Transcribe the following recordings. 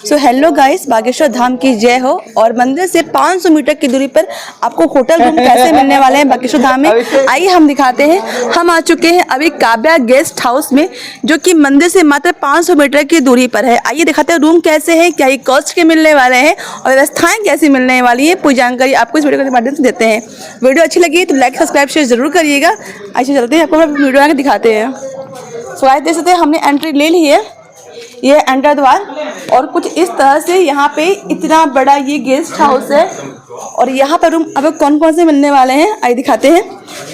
So hello guys, Bageshwar Dham की जय हो। और मंदिर से 500 मीटर की दूरी पर आपको होटल रूम कैसे मिलने वाले हैं बागेश्वर धाम में, आइए हम दिखाते हैं। हम आ चुके हैं अभी काव्या गेस्ट हाउस में, जो कि मंदिर से मात्र 500 मीटर की दूरी पर है। आइए दिखाते हैं रूम कैसे हैं, क्या ही कॉस्ट के मिलने वाले हैं और व्यवस्थाएं कैसी मिलने वाली है। पूरी जानकारी आपको इस वीडियो के माध्यम से देते हैं। वीडियो अच्छी लगी तो लाइक सब्सक्राइब शेयर जरूर करिएगा। आइए चलते हैं, आपको वीडियो आगे दिखाते हैं। सो गाइस देख सकते हैं, हमने एंट्री ले ली है। ये एंटर द्वार और कुछ इस तरह से यहाँ पे इतना बड़ा ये गेस्ट हाउस है। और यहाँ पर रूम अब कौन कौन से मिलने वाले हैं आइए दिखाते हैं।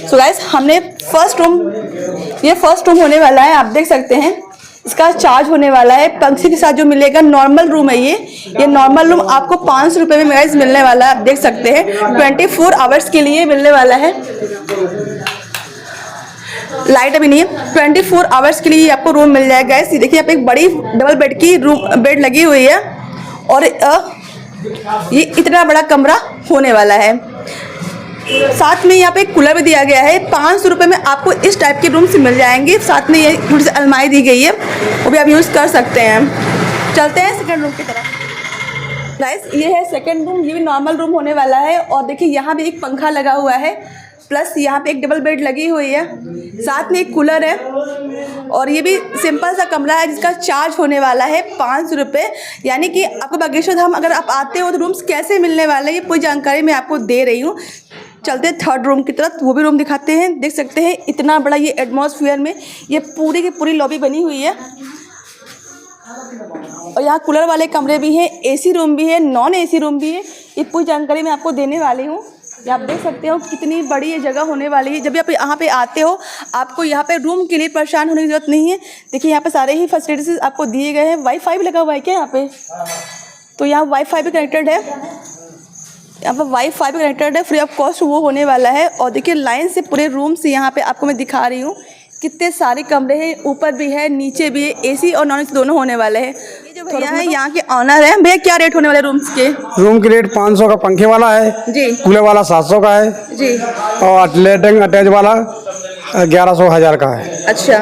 सो गाइस हमने फर्स्ट रूम होने वाला है, आप देख सकते हैं। इसका चार्ज होने वाला है पंछी के साथ जो मिलेगा। नॉर्मल रूम है ये नॉर्मल रूम आपको 500 रुपये में गाइस मिलने वाला है, आप देख सकते हैं। 24 आवर्स के लिए मिलने वाला है। लाइट अभी नहीं है, 24 आवर्स के लिए आपको रूम मिल जाएगा। ये देखिए यहाँ पे एक बड़ी डबल बेड की बेड लगी हुई है और ये इतना बड़ा कमरा होने वाला है। साथ में यहाँ पे एक कूलर भी दिया गया है। 500 रुपये में आपको इस टाइप के रूम से मिल जाएंगे। साथ में ये थोड़ी सी अलमारी दी गई है, वो भी आप यूज़ कर सकते हैं। चलते हैं सेकंड रूम की तरफ। गाइस ये है सेकंड रूम, ये भी नॉर्मल रूम होने वाला है। और देखिए यहाँ भी एक पंखा लगा हुआ है, प्लस यहाँ पे एक डबल बेड लगी हुई है, साथ में एक कूलर है। और ये भी सिंपल सा कमरा है जिसका चार्ज होने वाला है 500 रुपये। यानी कि आपको बागेश्वर धाम अगर आप आते हो तो रूम्स कैसे मिलने वाले हैं ये पूरी जानकारी मैं आपको दे रही हूँ। चलते हैं थर्ड रूम की तरफ, वो भी रूम दिखाते हैं। देख सकते हैं इतना बड़ा ये एटमॉस्फेयर में ये पूरी की पूरी लॉबी बनी हुई है। और यहाँ कूलर वाले कमरे भी हैं, एसी रूम भी है, नॉन एसी रूम भी है। ये पूरी जानकारी मैं आपको देने वाली हूँ। ये आप देख सकते हो कितनी बड़ी ये जगह होने वाली है। जब भी आप यहाँ पे आते हो आपको यहाँ पे रूम के लिए परेशान होने की जरूरत नहीं है। देखिए यहाँ पे सारे ही फैसिलिटीज आपको दिए गए हैं। वाईफाई भी लगा हुआ है क्या यहाँ पे, तो यहाँ वाईफाई भी कनेक्टेड है। यहाँ पर वाईफाई भी कनेक्टेड है, फ्री ऑफ कॉस्ट वो होने वाला है। और देखिए लाइन से पूरे रूम से यहाँ पे आपको मैं दिखा रही हूँ कितने सारे कमरे हैं। ऊपर भी है, नीचे भी है, एसी और नॉन एसी दोनों होने वाले हैं। ये जो भैया है यहाँ के ऑनर है। भैया क्या रेट होने वाले रूम्स के? रूम की रेट 500 का पंखे वाला है जी, कूलर वाला 700 का है जी, और लेटरिंग अटैच वाला 1100-1000 का है। अच्छा,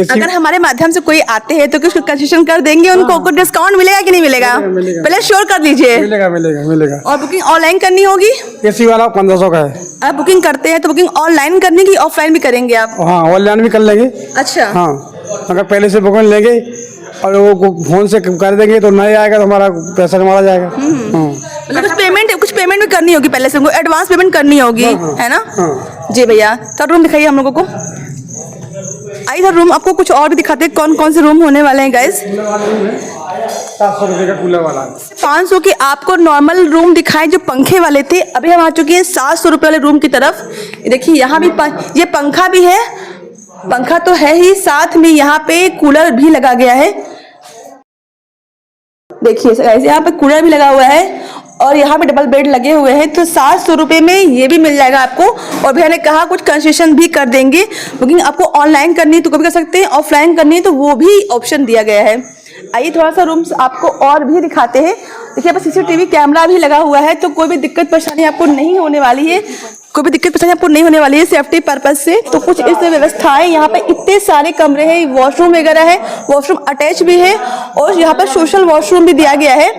अगर हमारे माध्यम से कोई आते हैं तो कुछ कंसेशन कर देंगे उनको? कुछ डिस्काउंट मिलेगा कि नहीं मिलेगा? पहले श्योर कर लीजिए। मिलेगा। और बुकिंग ऑनलाइन करनी होगी? एसी वाला 1500 का है। आप बुकिंग करते हैं तो बुकिंग ऑनलाइन करनी की ऑफलाइन भी करेंगे आप? हाँ ऑनलाइन भी कर लेंगे। अच्छा, हाँ अगर पहले से बुकिंग लेंगे और वो फोन से कर देंगे तो नहीं आएगा तो हमारा पैसा मारा जाएगा। मतलब कुछ पेमेंट भी करनी होगी पहले से, उनको एडवांस पेमेंट करनी होगी। है ना? जी भैया, थर्ड रूम दिखाइए हम लोगों को। आई थर्ड रूम आपको कुछ और भी दिखाते हैं कौन कौन से रूम होने वाले हैं गाइस। 700 रुपये का कूलर वाला 500 के आपको नॉर्मल रूम दिखाए जो पंखे वाले थे। अभी हम आ चुके हैं 700 रुपये वाले रूम की तरफ। देखिए यहाँ भी ये पंखा भी है, पंखा तो है ही, साथ में यहाँ पे कूलर भी लगा गया है। देखिए यहाँ पे कूलर भी लगा हुआ है और यहाँ पे डबल बेड लगे हुए हैं। तो 700 रुपये में ये भी मिल जाएगा आपको। और भैया ने कहा कुछ कंसेशन भी कर देंगे। बुकिंग आपको ऑनलाइन करनी है तो कभी कर सकते हैं, ऑफलाइन करनी है तो वो भी ऑप्शन दिया गया है। आइए थोड़ा सा रूम्स आपको और भी दिखाते हैं। देखिए यहाँ पर CCTV कैमरा भी लगा हुआ है, तो कोई भी दिक्कत परेशानी आपको नहीं होने वाली है। सेफ्टी पर्पज से। तो कुछ इस व्यवस्थाएं, यहाँ पे इतने सारे कमरे हैं, वॉशरूम वगैरह है, वॉशरूम अटैच भी है और यहाँ पर सोशल वॉशरूम भी दिया गया है।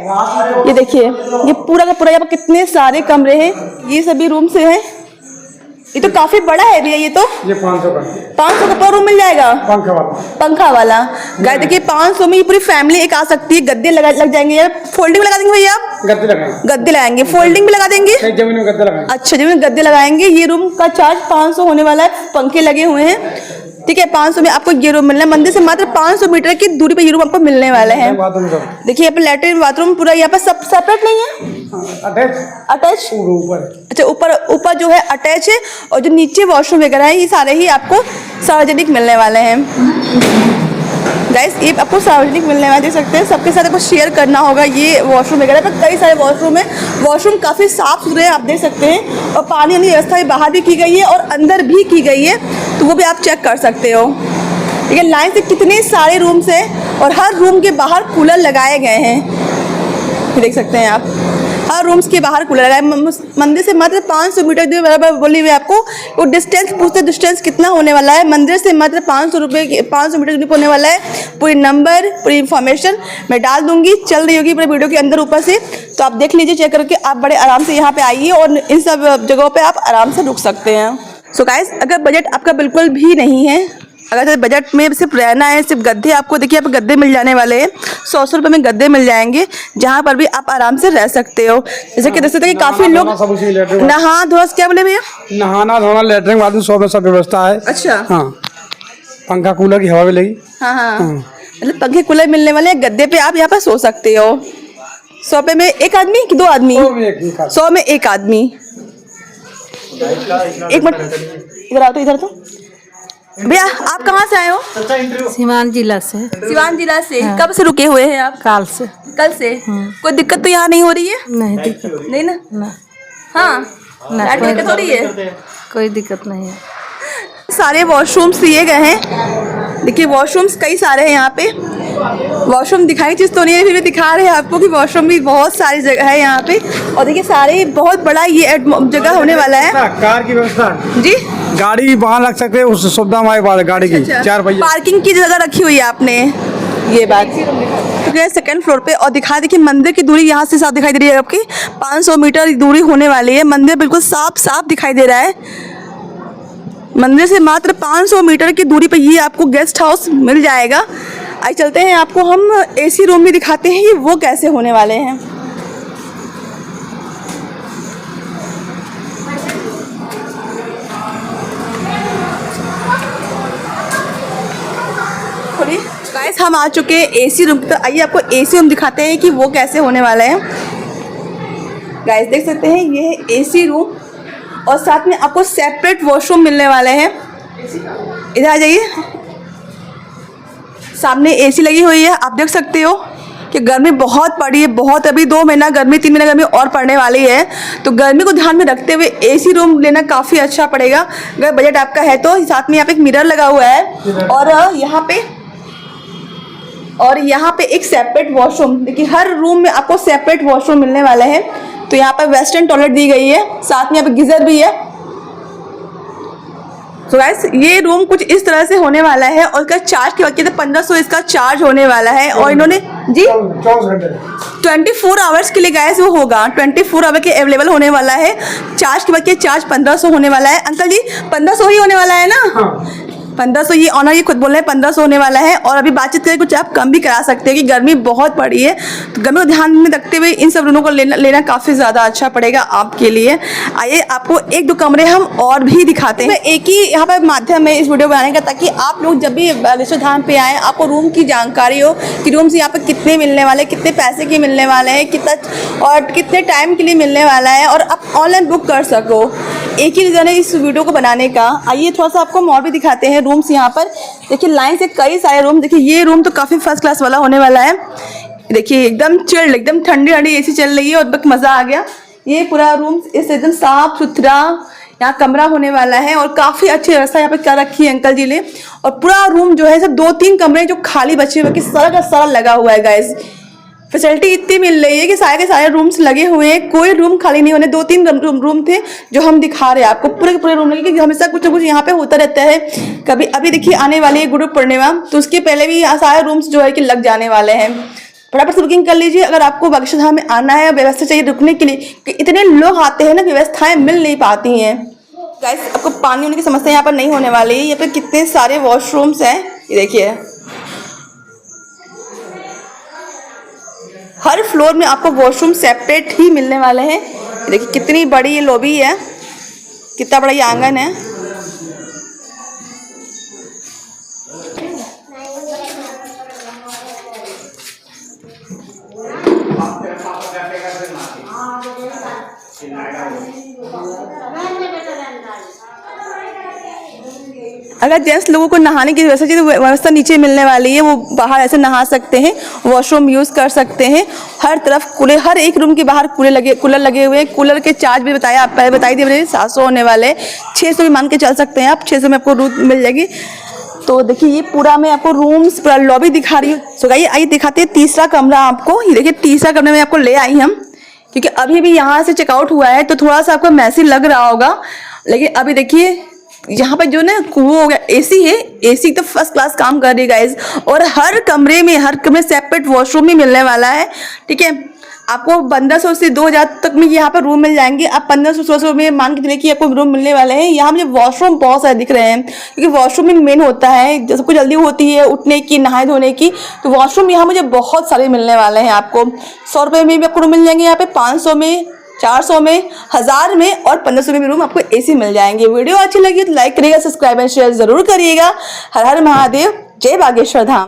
ये देखिए ये पूरा का पूरा यहाँ पर कितने सारे कमरे हैं, ये सभी रूम से हैं। ये तो काफी बड़ा है भैया। ये 500 का पूरा रूम मिल जाएगा पंखा वाला। गाइस देखिए 500 में ये पूरी फैमिली एक आ सकती है। गद्दे लग जाएंगे यार, फोल्डिंग लगा देंगे भैया आप? गद्दे लगाएंगे, फोल्डिंग भी लगा देंगे। जमीन में गद्दे लगाएंगे। अच्छा, जमीन में गद्दे लगाएंगे। ये रूम का चार्ज 500 होने वाला है, पंखे लगे हुए हैं। ठीक है, 500 में आपको ये रूम मिलना है। मंदिर से मात्र 500 मीटर की दूरी पे ये रूम आपको मिलने वाले हैं। देखिए यहाँ पे लैट्रिन बाथरूम पूरा यहाँ पर सब सेपरेट नहीं है, अटैच ऊपर। अच्छा, ऊपर जो है अटैच है और जो नीचे वॉशरूम वगैरह है ये सारे ही आपको सार्वजनिक मिलने वाले हैं। गाइस ये आपको सार्वजनिक मिलने वाले, देख सकते हैं। सबके साथ आपको शेयर करना होगा ये वॉशरूम वगैरह। पर कई सारे वॉशरूम है, वॉशरूम काफ़ी साफ सुथरे आप देख सकते हैं। और पानी वाली व्यवस्था बाहर भी की गई है और अंदर भी की गई है, तो वो भी आप चेक कर सकते हो। देखिए लाइन से कितने सारे रूम्स हैं और हर रूम के बाहर कूलर लगाए गए हैं, देख सकते हैं आप। हर रूम्स के बाहर कूलर लगा है। मंदिर से मात्र 500 मीटर दूरी बराबर बोली हुई आपको वो डिस्टेंस पूछते डिस्टेंस कितना होने वाला है। मंदिर से मात्र 500 मीटर दूरी पर होने वाला है। पूरी नंबर पूरी इन्फॉर्मेशन मैं डाल दूंगी, चल रही होगी पूरे वीडियो के अंदर ऊपर से, तो आप देख लीजिए, चेक करके आप बड़े आराम से यहाँ पे आइए और इन सब जगहों पे आप आराम से रुक सकते हैं। सो गाइस, अगर बजट आपका बिल्कुल भी नहीं है, अगर बजट में सिर्फ रहना है, सिर्फ गद्दे आपको देखिए यहाँ पे गद्दे मिल जाने वाले हैं, 100 रुपये में गद्दे मिल जाएंगे जहाँ पर भी आप आराम से रह सकते हो। जैसे कि कि काफी लोग नहा धोना, क्या बोले भैया, नहाना धोना लेटरिन बाथरूम सब में सब व्यवस्था है। अच्छा, हाँ, पंखा कूलर की हवा मिलेगी। हाँ, मतलब पंखे कूलर मिलने वाले हैं। गद्दे पे आप यहाँ पर सो सकते हो। 100 रुपये में एक आदमी कि 2 आदमी? 100 में एक आदमी। एक मिनट इधर आओ, तो इधर तो भैया आप कहाँ से आए हो? सीवान जिला से। सिवान जिला से। कब से रुके हुए हैं आप? काल से। कल से। कोई दिक्कत तो यहाँ नहीं हो रही है? नहीं दिक्कत नहीं ना? ना, हाँ, ना कोई दिक्कत हो रही है? कोई दिक्कत नहीं है। सारे वॉशरूम्स दिए गए हैं। देखिए वॉशरूम्स कई सारे हैं यहाँ पे। वॉशरूम दिखाई चीज़ तो नहीं है, फिर भी दिखा रहे हैं आपको कि वॉशरूम भी बहुत सारी जगह है यहाँ पे। और देखिए सारे बहुत बड़ा ये जगह होने वाला है। कार की व्यवस्था जी, गाड़ी वहाँ रख सकते हैं, उस सुविधा हमारे पास गाड़ी की। 4 पहिए पार्किंग की जगह रखी हुई है आपने, ये बात तो क्या है। सेकंड फ्लोर पे और दिखा देखिए मंदिर की दूरी यहाँ से साफ दिखाई दे रही है आपकी, 500 मीटर दूरी होने वाली है। मंदिर बिल्कुल साफ साफ दिखाई दे रहा है। मंदिर से मात्र 500 मीटर की दूरी पर ये आपको गेस्ट हाउस मिल जाएगा। आइए चलते हैं, आपको हम एसी रूम भी दिखाते हैं कि वो कैसे होने वाले हैं। गाइस हम आ चुके हैं एसी रूम पर। आइए आपको एसी रूम दिखाते हैं कि वो कैसे होने वाला है। गाइस देख सकते हैं ये है एसी रूम और साथ में आपको सेपरेट वॉशरूम मिलने वाले हैं। इधर आ जाइए, सामने एसी लगी हुई है। आप देख सकते हो कि गर्मी बहुत पड़ी है, बहुत। अभी 2 महीना गर्मी, 3 महीना गर्मी और पड़ने वाली है, तो गर्मी को ध्यान में रखते हुए एसी रूम लेना काफ़ी अच्छा पड़ेगा अगर बजट आपका है तो। साथ में यहाँ पे एक मिरर लगा हुआ है और यहाँ पे एक सेपरेट वॉशरूम। देखिए हर रूम में आपको सेपरेट वॉशरूम मिलने वाले हैं। तो यहाँ पर वेस्टर्न टॉयलेट दी गई है, साथ में यहाँ पे गीजर भी है। तो गाइस ये रूम कुछ इस तरह से होने वाला है और इसका चार्ज की बात की तो 1500 इसका चार्ज होने वाला है। और इन्होंने जी 24 आवर्स के लिए गाइस वो होगा, 24 आवर के अवेलेबल होने वाला है। चार्ज की बात की चार्ज 1500 होने वाला है। अंकल जी 1500 ही होने वाला है ना? 1500, ये ऑनर ये खुद बोल रहे हैं 1500 होने वाला है। और अभी बातचीत करें कुछ आप कम भी करा सकते हैं कि गर्मी बहुत पड़ी है, तो गर्मी को ध्यान में रखते हुए इन सब रूमों को लेना काफ़ी ज़्यादा अच्छा पड़ेगा आपके लिए। आइए आपको 1-2 कमरे हम और भी दिखाते हैं। एक ही यहाँ पर माध्यम है इस वीडियो बनाने का, ताकि आप लोग जब भी बागेश्वर धाम पे आएँ आपको रूम की जानकारी हो कि रूम्स यहाँ पर कितने मिलने वाले, कितने पैसे के मिलने वाले हैं, कितना और कितने टाइम के लिए मिलने वाला है, और आप ऑनलाइन बुक कर सको। एक ही रीज़न है इस वीडियो को बनाने का। आइए थोड़ा सा आपको और भी दिखाते हैं रूम्स यहाँ पर। देखिए लाइन से कई सारे रूम। देखिए ये रूम तो काफ़ी फर्स्ट क्लास वाला होने वाला है। देखिए एकदम चिल्ड, एकदम ठंडी ठंडी एसी चल रही है और बस मज़ा आ गया। ये पूरा रूम इस एकदम साफ सुथरा यहाँ कमरा होने वाला है और काफ़ी अच्छी व्यवस्था यहाँ पे कर रखी है अंकल जी ने। और पूरा रूम जो है सब 2-3 कमरे जो खाली बचे हुए, सारा का सारा लगा हुआ है गाइस। फैसिलिटी इतनी मिल रही है कि सारे के सारे रूम्स लगे हुए हैं, कोई रूम खाली नहीं होने। 2-3 रूम थे जो हम दिखा रहे हैं आपको, पूरे के पूरे रूम लगे, क्योंकि हमेशा कुछ ना कुछ यहाँ पे होता रहता है। कभी अभी देखिए आने वाली है गुरु पूर्णिमा, तो उसके पहले भी यहाँ सारे रूम्स जो है कि लग जाने वाले हैं। फटाफट से बुकिंग कर लीजिए अगर आपको बागेश्वर धाम में आना है। व्यवस्था चाहिए रुकने के लिए, कि इतने लोग आते हैं ना, व्यवस्थाएं मिल नहीं पाती हैं। गाइस आपको पानी होने की समस्या यहाँ पर नहीं होने वाली है। यहाँ पे कितने सारे वॉशरूम्स हैं, ये देखिए हर फ्लोर में आपको वॉशरूम सेपरेट ही मिलने वाले हैं। देखिए कितनी बड़ी ये लॉबी है, कितना बड़ा ये आंगन है। अगर जेंट्स लोगों को नहाने की व्यवस्था चाहिए तो व्यवस्था नीचे मिलने वाली है, वो बाहर ऐसे नहा सकते हैं, वॉशरूम यूज़ कर सकते हैं। हर तरफ कूलर, हर एक रूम के बाहर कूलर लगे हुए हैं। कूलर के चार्ज भी बताया, आप पहले बताई दिए 700 होने वाले, 600 भी मान के चल सकते हैं आप। 600 में आपको रूम मिल जाएगी। तो देखिए ये पूरा मैं आपको रूम्स पूरा लॉबी दिखा रही हूँ। सो गाइए आइए दिखाते हैं तीसरा कमरा आपको। ये देखिए तीसरा कमरे में आपको ले आई हम। क्योंकि अभी भी यहाँ से चेकआउट हुआ है तो थोड़ा सा आपको मैसी लग रहा होगा, लेकिन अभी देखिए यहाँ पे जो ना वो हो गया एसी है, एसी तो फर्स्ट क्लास काम कर रही है गाइज। और हर कमरे में सेपरेट वॉशरूम भी मिलने वाला है, ठीक है। आपको 1500 से 2000 तक में यहाँ पर रूम मिल जाएंगे। आप 1500-1600 में मान के चलिए कि आपको रूम मिलने वाले हैं। यहाँ मुझे वॉशरूम बहुत सारे दिख रहे हैं, क्योंकि वॉशरूम में मेन होता है जैसे कुछ जल्दी होती है उठने की, नहाए धोने की, तो वॉशरूम यहाँ मुझे बहुत सारे मिलने वाले हैं। आपको 100 रुपये में भी आपको रूम मिल जाएंगे, यहाँ पे 500 में, 400 में, 1000 में और 1500 में भी रूम आपको एसी मिल जाएंगे। वीडियो अच्छी लगी तो लाइक करिएगा, सब्सक्राइब एंड शेयर जरूर करिएगा। हर हर महादेव, जय बागेश्वर धाम।